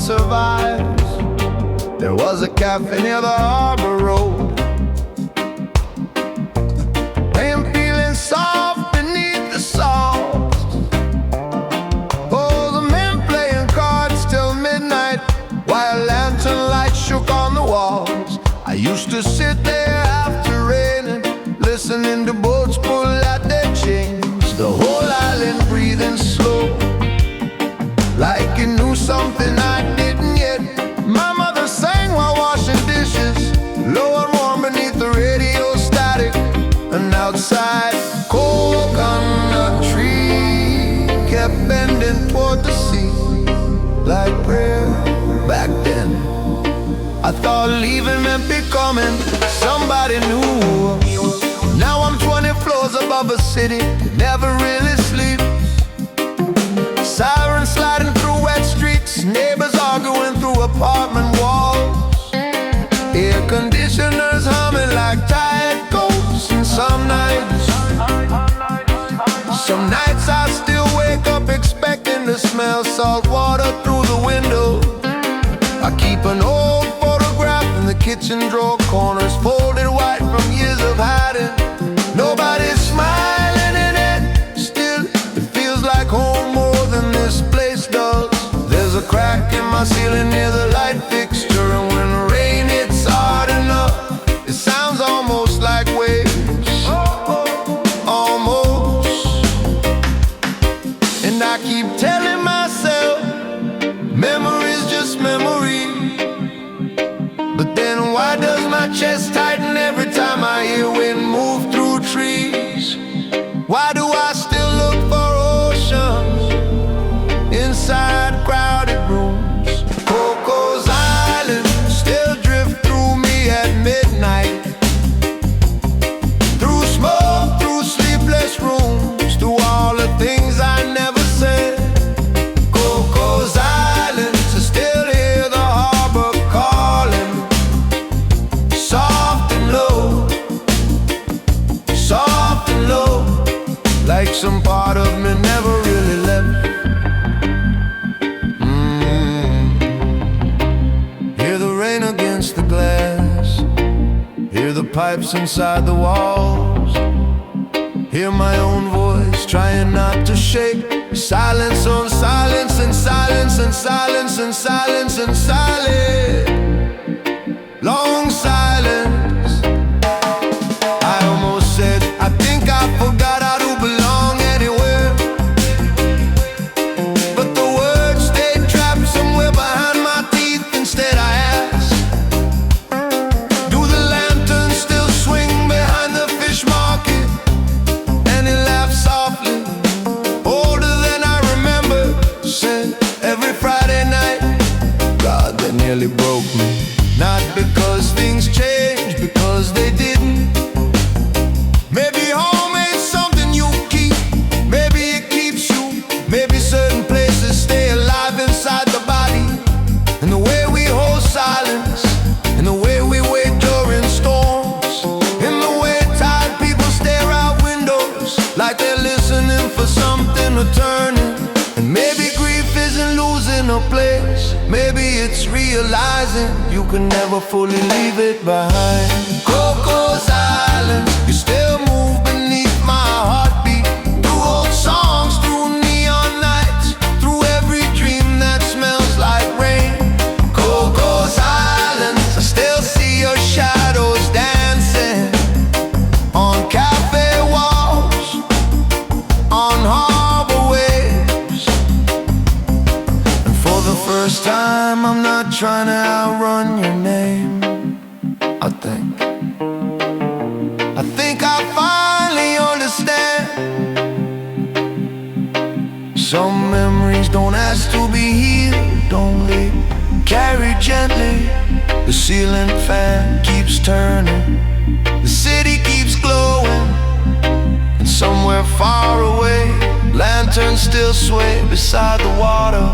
survives. There was a cafe near the harbor road. I am feeling soft beneath the salt. Oh, the men playing cards till midnight, while lantern light shook on the walls. I used to sit there after raining, listening to boats pull at their chains. The whole island breathing slow, like it knew something I didn't yet. My mother sang while washing dishes, low and warm beneath the radio static. And outside, coconut tree kept bending toward the sea, like prayer back then. I thought leaving meant becoming somebody new. Now I'm 20 floors above a city that never really sleeps. Sirens sliding through wet streets, neighbors arguing through apartment walls. Air conditioners humming like tired ghosts. And some nights I still wake up expecting to smell salt water through the window. I keep an old photograph in the kitchen drawer corners, folded white from years of hiding. Nobody's smiling in it, still it feels like home more than this place does. There's a crack in my ceiling near the light fixture, and when the rain hits hard enough, it sounds almost like waves. Almost. And I keep telling myself, memory's just memory. But then why does my chest tighten every time I hear wind move through trees? Why do I still look for oceans inside crowded rooms? Cocos Island still drift through me at midnight, through smoke, through sleepless rooms, through all the things I never said. Cocos Island, I still hear the harbor calling, soft and low, soft and low, like some part of me never really left. Hear the rain against the glass, hear the pipes inside the walls, hear my own voice trying not to shake. Silence on silence and silence and silence and silence and silence. Long silence. I almost said, I think I forgot how to belong anywhere. But the words stayed trapped somewhere behind my teeth. Instead I asked, do the lanterns still swing behind the fish market? And he laughed softly, older than I remember. Said, every Friday night, God, that nearly broke me. Not because things changed, because they didn't. Maybe home ain't something you keep, maybe it keeps you. Maybe certain places stay alive inside the body. And the way we hold silence, and the way we wait during storms, and the way tired people stare out windows like they're listening for something returning. And maybe grief isn't losing a place, maybe it's realizing you can never fully leave it behind. Cocos Island, you still move beneath my heartbeat, through old songs, through neon nights, through every dream that smells like rain. Cocos Island, I still see your shadows dancing on cafe walls, on harbor waves. And for the first time, I'm not trying to outrun your name. I think I finally understand. Some memories don't ask to be healed, only carry gently. The ceiling fan keeps turning, the city keeps glowing, and somewhere far away, lanterns still sway beside the water.